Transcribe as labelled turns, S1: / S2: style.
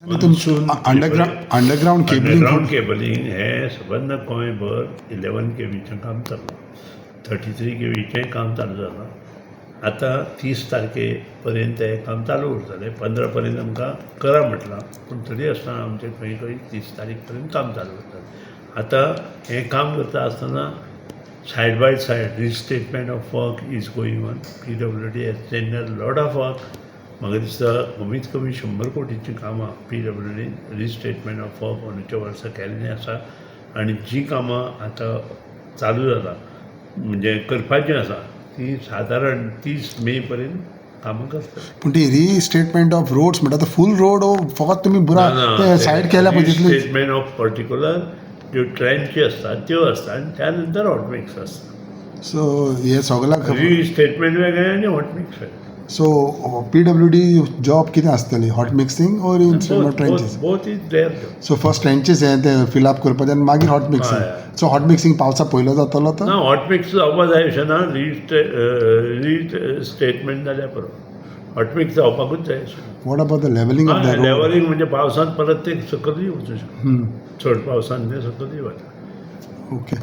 S1: Underground
S2: cabling हे सबंद गोंयभर 11 KVचें काम चालू, 33 KVचें काम चालू जालां. आतां 30 तारखे पर्यंत हें काम चालू उरतलें. 15 पर्यंत आमकां करा म्हटलां, पूण तरी आसतना आमचें खंय खंय 30 तारीख पर्यंत काम चालू उरतलें. आतां हें काम करता आसतना side by side restatement of work is going on. PWD has tender lot of work. म्हाका दिसता कमीत कमी 100 कोटींची कामां PWD रिस्टेटमेंट ऑफ वर्क अंदूच्या वर्सा केल्लीं आसा. आनी जीं कामां आतां चालू जालां म्हणजे करपाचीं आसा ती सादारण 30 मे पर्यंत कामां करता.
S1: पूण ती रिस्टेटमेंट ऑफ रोड्स म्हणटा तो फूल रोड फकत तुमी बुरा सायड केल्या पळय तितलें
S2: रिस्टेटमेंट ऑफ पर्टिक्युलर ज्यो ट्रेंची असतात त्यो असतात आनी त्या नंतर हॉटमिक्स असता.
S1: सो हे सगळ्याक
S2: रिस्टेटमेंट वेगळें आनी हॉटमिक्स वेगळें.
S1: सो PWD जॉब कितें आसतली hot mixing or in trenches?
S2: Both is there.
S1: So first trenches हे ते फिल अप करपाचें आनी मागीर hot mixing. So hot mixing पावसा पयलो जातलो तो?
S2: ना, हॉटमिक्स जावपा जाय अशें ना. रिस्टेटमेंट जाल्यार पुरो. हॉटमिक्स जावपाकूच जाय अशें.
S1: What about the levelling of the road?
S2: Levelling म्हणजे पावसांत परत ते सकयल वचूं शकता. चड पावसान ते सकयल वता.
S1: ओके.